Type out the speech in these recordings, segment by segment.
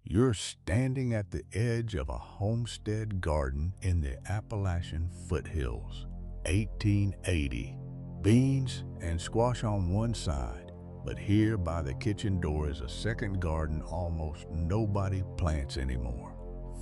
You're standing at the edge of a homestead garden in the Appalachian foothills. 1880. Beans and squash on one side, but here by the kitchen door is a second garden almost nobody plants anymore.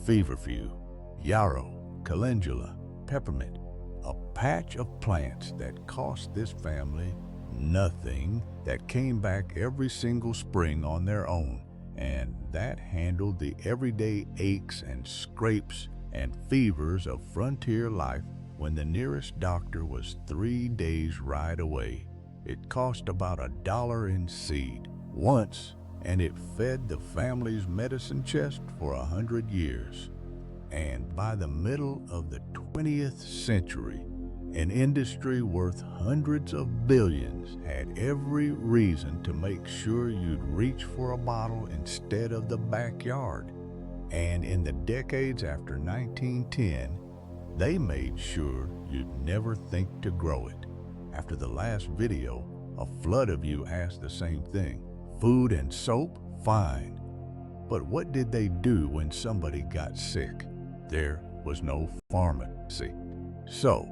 Feverfew, yarrow, calendula, peppermint, a patch of plants that cost this family nothing, that came back every single spring on their own, and that handled the everyday aches and scrapes and fevers of frontier life when the nearest doctor was 3 days' ride away. It cost about $1 in seed once, and it fed the family's medicine chest for 100 years. And by the middle of the 20th century, an industry worth hundreds of billions had every reason to make sure you'd reach for a bottle instead of the backyard. And in the decades after 1910, they made sure you'd never think to grow it. After the last video, a flood of you asked the same thing. Food and soap? Fine. But what did they do when somebody got sick? There was no pharmacy. So,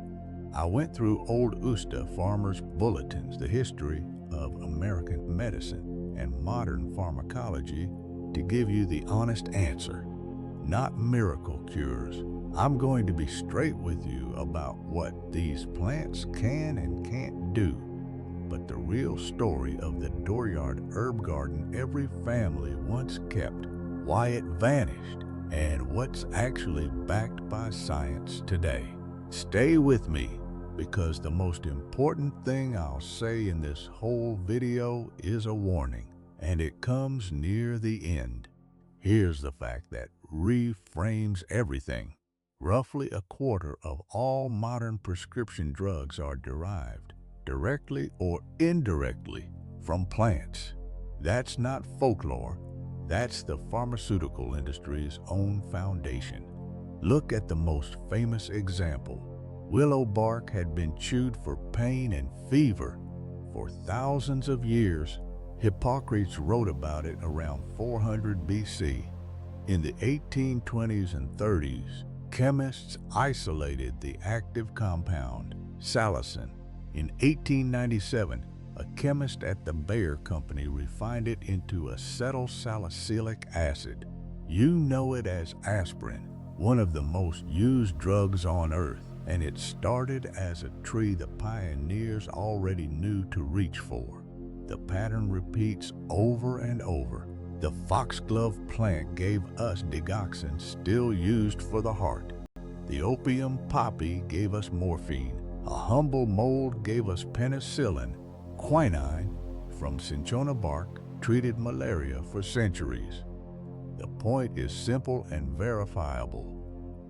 I went through old USTA farmers' bulletins, the history of American medicine and modern pharmacology, to give you the honest answer. Not miracle cures. I'm going to be straight with you about what these plants can and can't do, but the real story of the dooryard herb garden every family once kept, why it vanished, and what's actually backed by science today. Stay with me, because the most important thing I'll say in this whole video is a warning, and it comes near the end. Here's the fact that reframes everything. Roughly a quarter of all modern prescription drugs are derived, directly or indirectly, from plants. That's not folklore. That's the pharmaceutical industry's own foundation. Look at the most famous example. Willow bark had been chewed for pain and fever for thousands of years. Hippocrates wrote about it around 400 BC. In the 1820s and 30s, chemists isolated the active compound, salicin. In 1897, a chemist at the Bayer Company refined it into acetylsalicylic acid. You know it as aspirin, one of the most used drugs on earth, and it started as a tree the pioneers already knew to reach for. The pattern repeats over and over. The foxglove plant gave us digoxin, still used for the heart. The opium poppy gave us morphine. A humble mold gave us penicillin. Quinine from cinchona bark treated malaria for centuries. The point is simple and verifiable.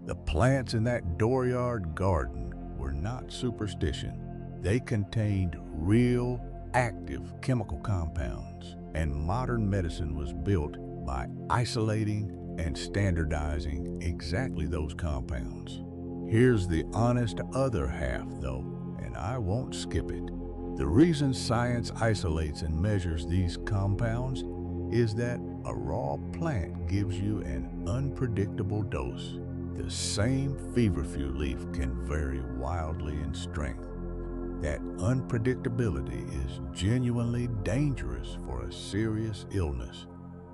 The plants in that dooryard garden were not superstition. They contained real, active chemical compounds, and modern medicine was built by isolating and standardizing exactly those compounds. Here's the honest other half, though, and I won't skip it. The reason science isolates and measures these compounds is that a raw plant gives you an unpredictable dose. The same feverfew leaf can vary wildly in strength. That unpredictability is genuinely dangerous for a serious illness,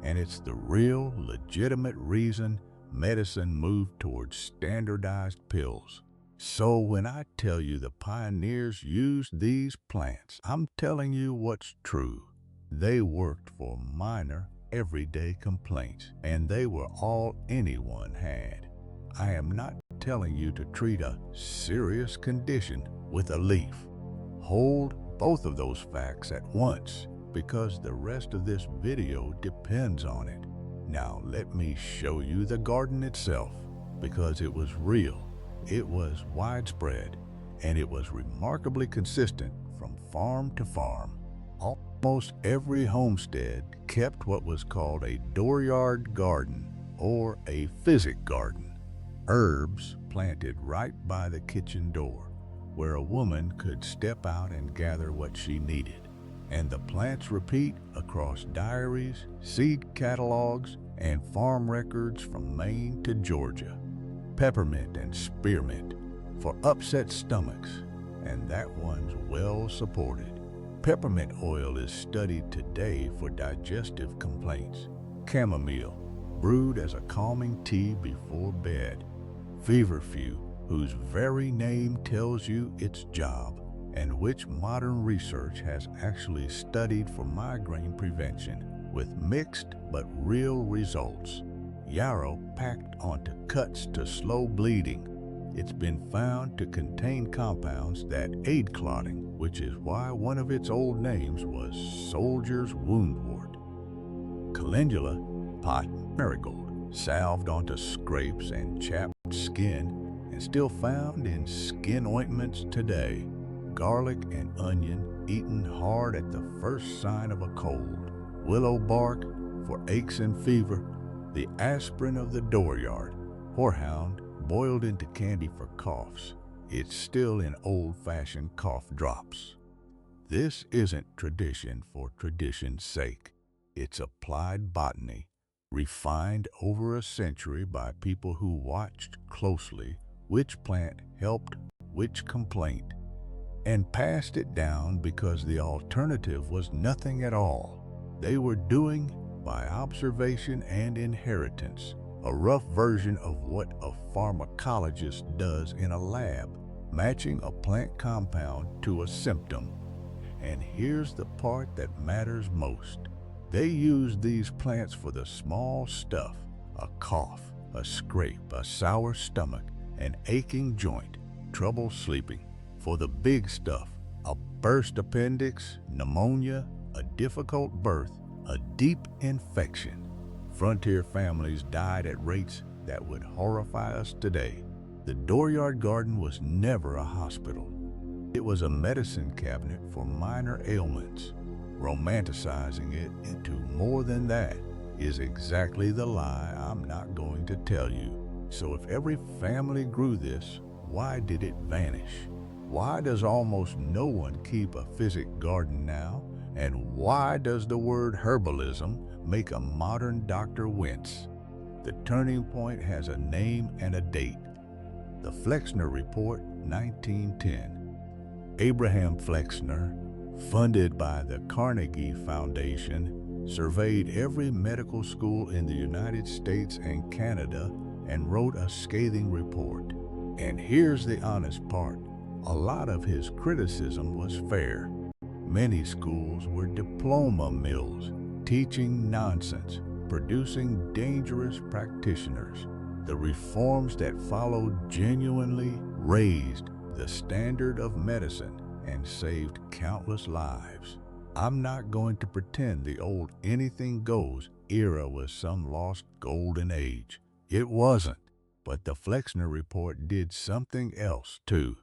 and it's the real, legitimate reason medicine moved towards standardized pills. So when I tell you the pioneers used these plants, I'm telling you what's true. They worked for minor, everyday complaints, and they were all anyone had. I am not telling you to treat a serious condition with a leaf. Hold both of those facts at once, because the rest of this video depends on it. Now let me show you the garden itself, because it was real, it was widespread, and it was remarkably consistent from farm to farm. Almost every homestead kept what was called a dooryard garden or a physic garden. Herbs planted right by the kitchen door, where a woman could step out and gather what she needed. And the plants repeat across diaries, seed catalogs, and farm records from Maine to Georgia. Peppermint and spearmint for upset stomachs, and that one's well supported. Peppermint oil is studied today for digestive complaints. Chamomile, brewed as a calming tea before bed. Feverfew, whose very name tells you its job, and which modern research has actually studied for migraine prevention with mixed but real results. Yarrow, packed onto cuts to slow bleeding. It's been found to contain compounds that aid clotting, which is why one of its old names was soldier's woundwort. Calendula, pot marigold, salved onto scrapes and chapped skin, and still found in skin ointments today. Garlic and onion, eaten hard at the first sign of a cold. Willow bark for aches and fever. The aspirin of the dooryard. Horehound, boiled into candy for coughs. It's still in old-fashioned cough drops. This isn't tradition for tradition's sake. It's applied botany, refined over a century by people who watched closely which plant helped which complaint, and passed it down because the alternative was nothing at all. They were doing, by observation and inheritance, a rough version of what a pharmacologist does in a lab, matching a plant compound to a symptom. And here's the part that matters most. They use these plants for the small stuff, a cough, a scrape, a sour stomach, an aching joint, trouble sleeping. For the big stuff, a burst appendix, pneumonia, a difficult birth, a deep infection. Frontier families died at rates that would horrify us today. The dooryard garden was never a hospital. It was a medicine cabinet for minor ailments. Romanticizing it into more than that is exactly the lie I'm not going to tell you. So if every family grew this, why did it vanish? Why does almost no one keep a physic garden now? And why does the word herbalism make a modern doctor wince? The turning point has a name and a date. The Flexner Report, 1910. Abraham Flexner, funded by the Carnegie Foundation, surveyed every medical school in the United States and Canada and wrote a scathing report. And here's the honest part. A lot of his criticism was fair. Many schools were diploma mills, teaching nonsense, producing dangerous practitioners. The reforms that followed genuinely raised the standard of medicine and saved countless lives. I'm not going to pretend the old anything goes era was some lost golden age. It wasn't, but the Flexner Report did something else too.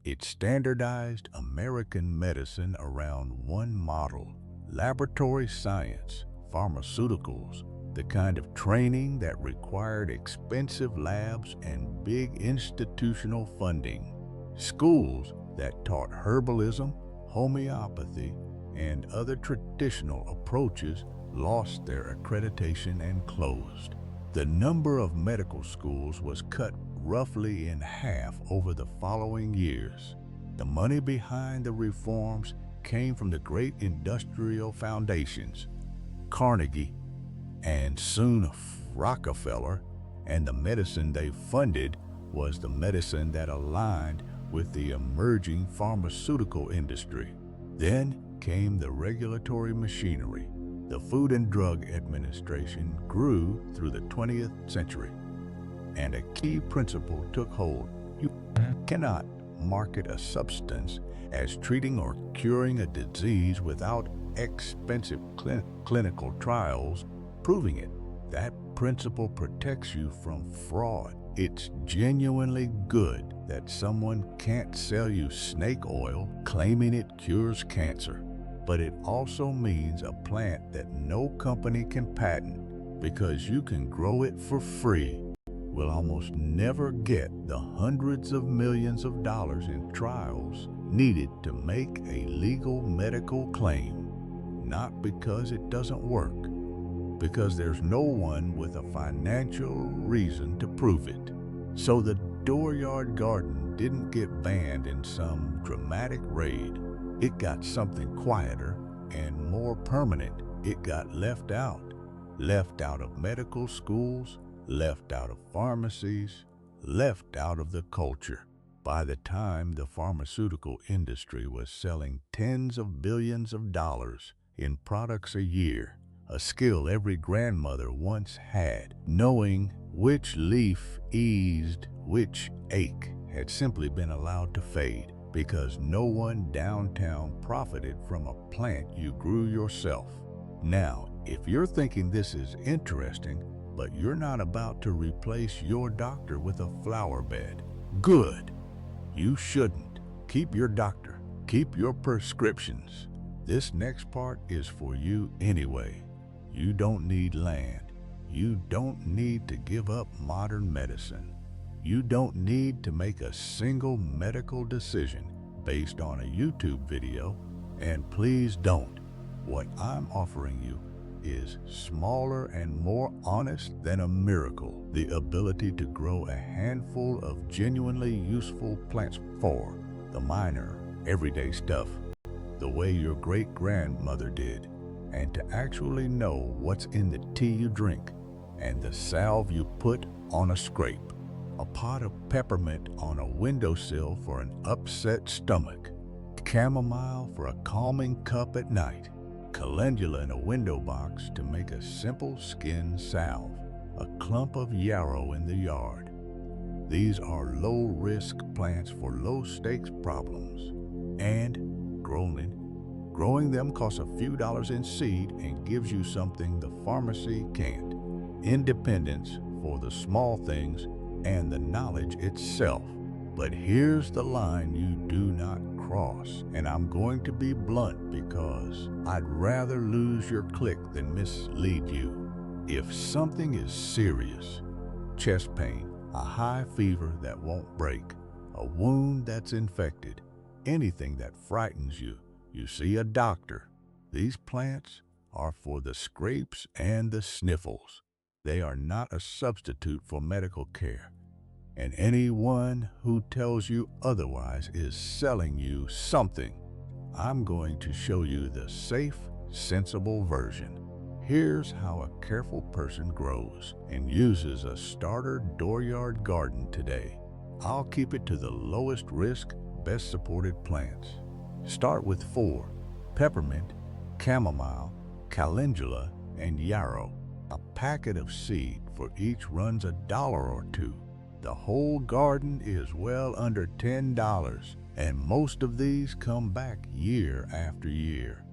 It standardized American medicine around one model: laboratory science, pharmaceuticals, the kind of training that required expensive labs and big institutional funding. Schools that taught herbalism, homeopathy, and other traditional approaches lost their accreditation and closed. The number of medical schools was cut roughly in half over the following years. The money behind the reforms came from the great industrial foundations, Carnegie and soon Rockefeller, and the medicine they funded was the medicine that aligned with the emerging pharmaceutical industry. Then came the regulatory machinery. The Food and Drug Administration grew through the 20th century, and a key principle took hold. You cannot market a substance as treating or curing a disease without expensive clinical trials proving it. That principle protects you from fraud. It's genuinely good that someone can't sell you snake oil claiming it cures cancer. But it also means a plant that no company can patent, because you can grow it for free, will almost never get the hundreds of millions of dollars in trials needed to make a legal medical claim. Not because it doesn't work, because there's no one with a financial reason to prove it. So the dooryard garden didn't get banned in some dramatic raid. It got something quieter and more permanent. It got left out of medical schools, left out of pharmacies, left out of the culture. By the time the pharmaceutical industry was selling tens of billions of dollars in products a year, a skill every grandmother once had, knowing which leaf eased which ache, had simply been allowed to fade because no one downtown profited from a plant you grew yourself. Now, if you're thinking this is interesting, but you're not about to replace your doctor with a flower bed, good. You shouldn't. Keep your doctor. Keep your prescriptions. This next part is for you anyway. You don't need land. You don't need to give up modern medicine. You don't need to make a single medical decision based on a YouTube video. And please don't. What I'm offering you is smaller and more honest than a miracle. The ability to grow a handful of genuinely useful plants for the minor, everyday stuff, the way your great-grandmother did, and to actually know what's in the tea you drink and the salve you put on a scrape, a pot of peppermint on a windowsill for an upset stomach, chamomile for a calming cup at night, calendula in a window box to make a simple skin salve, a clump of yarrow in the yard. These are low-risk plants for low-stakes problems, and growing them costs a few dollars in seed and gives you something the pharmacy can't: independence for the small things and the knowledge itself. But here's the line you do not cross, and I'm going to be blunt because I'd rather lose your click than mislead you. If something is serious, chest pain, a high fever that won't break, a wound that's infected, anything that frightens you, you see a doctor. These plants are for the scrapes and the sniffles. They are not a substitute for medical care. And anyone who tells you otherwise is selling you something. I'm going to show you the safe, sensible version. Here's how a careful person grows and uses a starter dooryard garden today. I'll keep it to the lowest risk, best supported plants. Start with 4: peppermint, chamomile, calendula, and yarrow. A packet of seed for each runs $1 or $2. The whole garden is well under $10, and most of these come back year after year.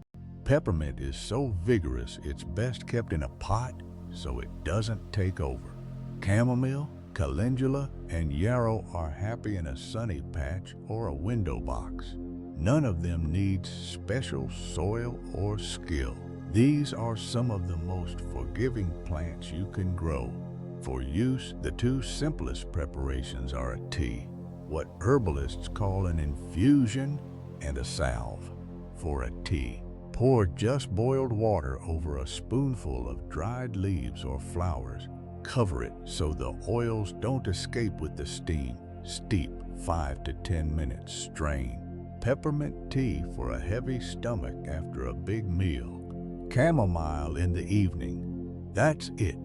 Peppermint is so vigorous it's best kept in a pot so it doesn't take over. Chamomile, calendula, and yarrow are happy in a sunny patch or a window box. None of them needs special soil or skill. These are some of the most forgiving plants you can grow. For use, the 2 simplest preparations are a tea, what herbalists call an infusion, and a salve. For a tea, pour just boiled water over a spoonful of dried leaves or flowers. Cover it so the oils don't escape with the steam. Steep 5 to 10 minutes. Strain. Peppermint tea for a heavy stomach after a big meal. Chamomile in the evening. That's it.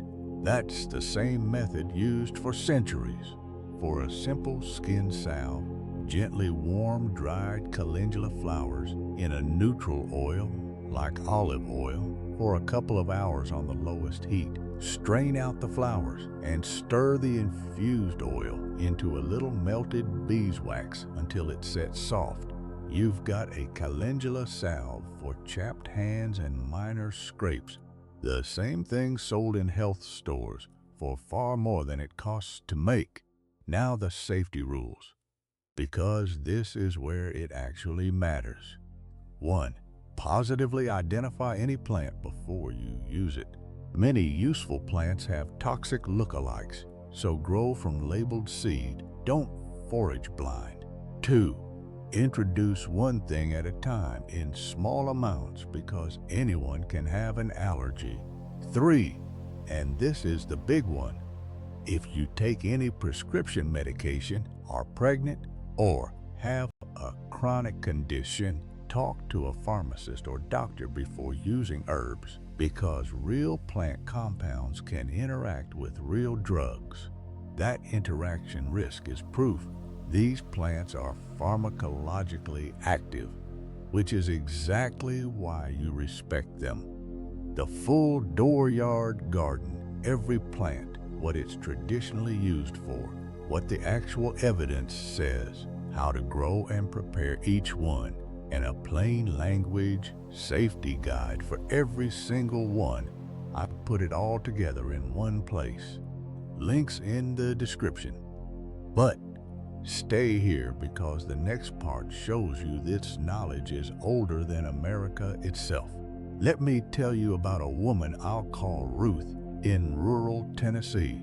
That's the same method used for centuries. For a simple skin salve, gently warm dried calendula flowers in a neutral oil, like olive oil, for a couple of hours on the lowest heat. Strain out the flowers and stir the infused oil into a little melted beeswax until it sets soft. You've got a calendula salve for chapped hands and minor scrapes. The same thing sold in health stores for far more than it costs to make. Now the safety rules, because this is where it actually matters. 1. Positively identify any plant before you use it. Many useful plants have toxic lookalikes, so grow from labeled seed. Don't forage blind. 2. Introduce one thing at a time in small amounts because anyone can have an allergy. 3, and this is the big one, if you take any prescription medication, are pregnant, or have a chronic condition, talk to a pharmacist or doctor before using herbs, because real plant compounds can interact with real drugs. That interaction risk is proof these plants are pharmacologically active, which is exactly why you respect them. The full dooryard garden, every plant, what it's traditionally used for, what the actual evidence says, how to grow and prepare each one, and a plain language safety guide for every single one. I've put it all together in one place. Links in the description. But stay here, because the next part shows you this knowledge is older than America itself. Let me tell you about a woman I'll call Ruth in rural Tennessee,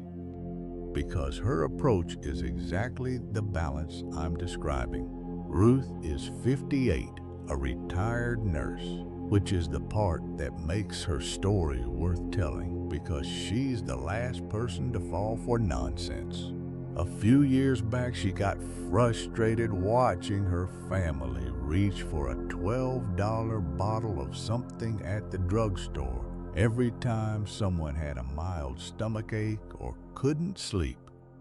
because her approach is exactly the balance I'm describing. Ruth is 58, a retired nurse, which is the part that makes her story worth telling, because she's the last person to fall for nonsense. A few years back, she got frustrated watching her family reach for a $12 bottle of something at the drugstore every time someone had a mild stomachache or couldn't sleep.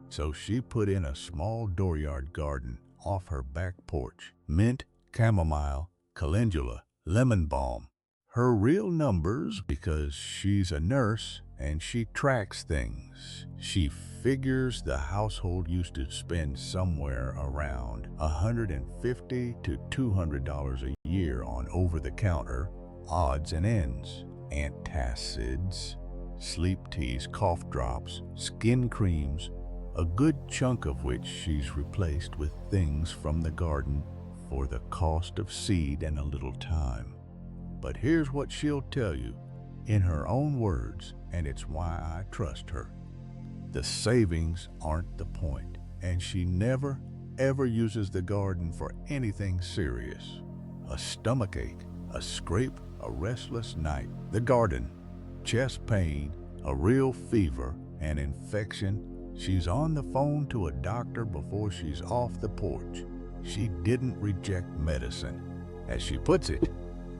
So she put in a small dooryard garden off her back porch. Mint, chamomile, calendula, lemon balm. Her real numbers, because she's a nurse and she tracks things. She figures the household used to spend somewhere around $150 to $200 a year on over-the-counter odds and ends, antacids, sleep teas, cough drops, skin creams, a good chunk of which she's replaced with things from the garden for the cost of seed and a little time. But here's what she'll tell you in her own words, and it's why I trust her. The savings aren't the point, and she never, ever uses the garden for anything serious. A stomachache, a scrape, a restless night, the garden, chest pain, a real fever, an infection, she's on the phone to a doctor before she's off the porch. She didn't reject medicine. As she puts it,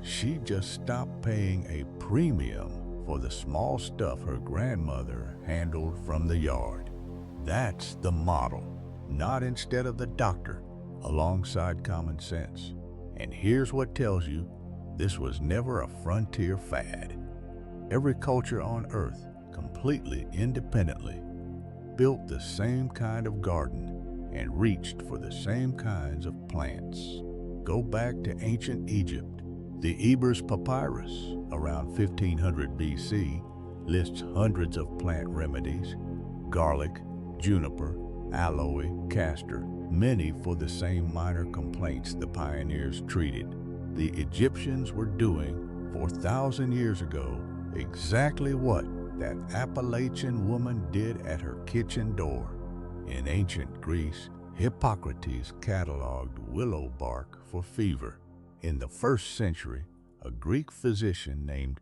she just stopped paying a premium for the small stuff her grandmother handled from the yard. That's the model, not instead of the doctor, alongside common sense. And here's what tells you this was never a frontier fad. Every culture on Earth, completely independently, built the same kind of garden and reached for the same kinds of plants. Go back to ancient Egypt. The Ebers Papyrus, around 1500 BC, lists hundreds of plant remedies: garlic, juniper, aloe, castor, many for the same minor complaints the pioneers treated. The Egyptians were doing 4,000 years ago exactly what that Appalachian woman did at her kitchen door. In ancient Greece, Hippocrates cataloged willow bark for fever. In the 1st century, a Greek physician named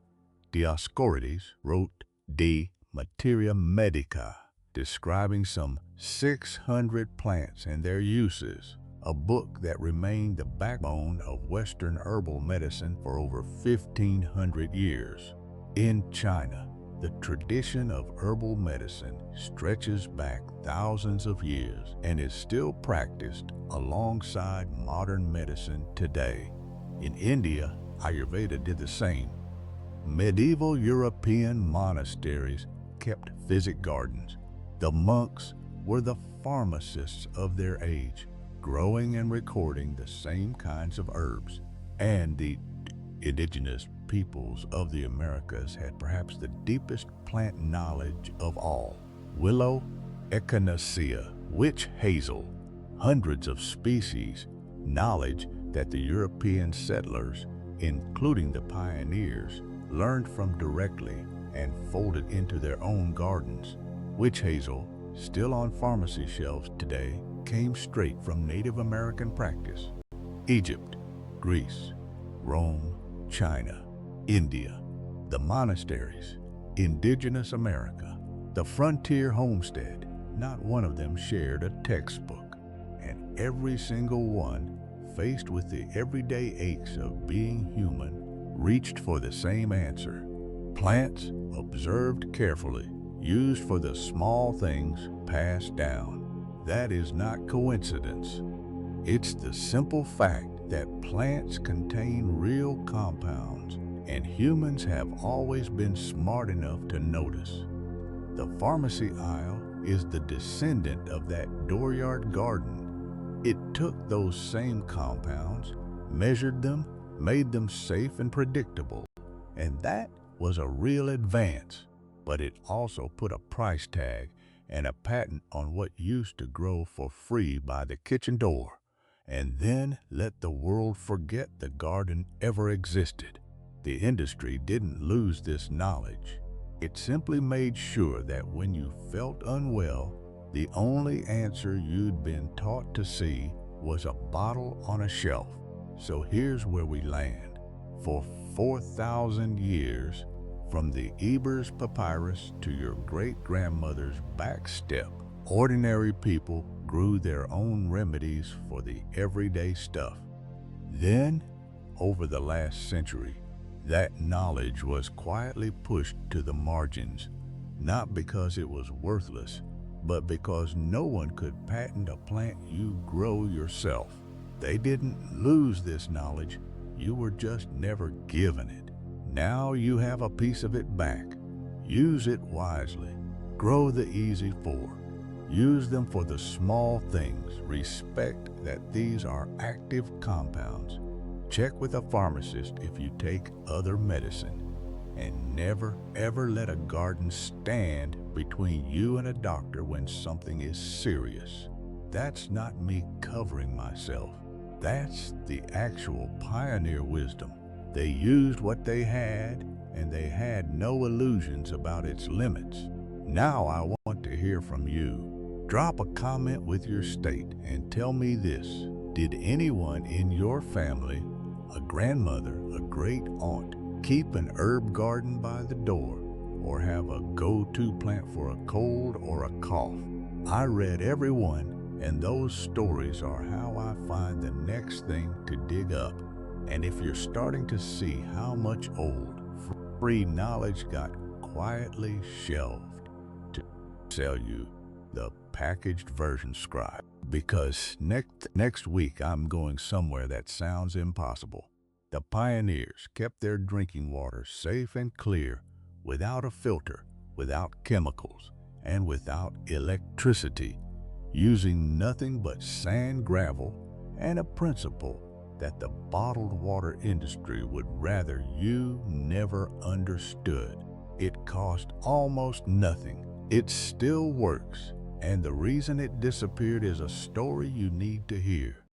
Dioscorides wrote De Materia Medica, describing some 600 plants and their uses, a book that remained the backbone of Western herbal medicine for over 1,500 years. In China, the tradition of herbal medicine stretches back thousands of years and is still practiced alongside modern medicine today. In India, Ayurveda did the same. Medieval European monasteries kept physic gardens. The monks were the pharmacists of their age, growing and recording the same kinds of herbs. And the indigenous peoples of the Americas had perhaps the deepest plant knowledge of all. Willow, echinacea, witch hazel, hundreds of species, knowledge that the European settlers, including the pioneers, learned from directly and folded into their own gardens. Witch hazel, still on pharmacy shelves today, came straight from Native American practice. Egypt, Greece, Rome, China, India, the monasteries, Indigenous America, the frontier homestead, not one of them shared a textbook, and every single one, faced with the everyday aches of being human, reached for the same answer. Plants, observed carefully, used for the small things passed down. That is not coincidence. It's the simple fact that plants contain real compounds, and humans have always been smart enough to notice. The pharmacy aisle is the descendant of that dooryard garden. It took those same compounds, measured them, made them safe and predictable, and that was a real advance. But it also put a price tag and a patent on what used to grow for free by the kitchen door, and then let the world forget the garden ever existed. The industry didn't lose this knowledge. It simply made sure that when you felt unwell, the only answer you'd been taught to see was a bottle on a shelf. So here's where we land. For 4,000 years, from the Eber's papyrus to your great-grandmother's back step, ordinary people grew their own remedies for the everyday stuff. Then, over the last century, that knowledge was quietly pushed to the margins, not because it was worthless, but because no one could patent a plant you grow yourself. They didn't lose this knowledge, you were just never given it. Now you have a piece of it back. Use it wisely. Grow the easy four. Use them for the small things. Respect that these are active compounds. Check with a pharmacist if you take other medicine. And never, ever let a garden stand between you and a doctor when something is serious. That's not me covering myself. That's the actual pioneer wisdom. They used what they had, and they had no illusions about its limits. Now I want to hear from you. Drop a comment with your state and tell me this. Did anyone in your family, a grandmother, a great aunt, keep an herb garden by the door, or have a go-to plant for a cold or a cough? I read every one, and those stories are how I find the next thing to dig up. And if you're starting to see how much old, free knowledge got quietly shelved to sell you the packaged version scribe, because next week I'm going somewhere that sounds impossible. The pioneers kept their drinking water safe and clear, without a filter, without chemicals, and without electricity, using nothing but sand, gravel, and a principle that the bottled water industry would rather you never understood. It cost almost nothing. It still works, and the reason it disappeared is a story you need to hear.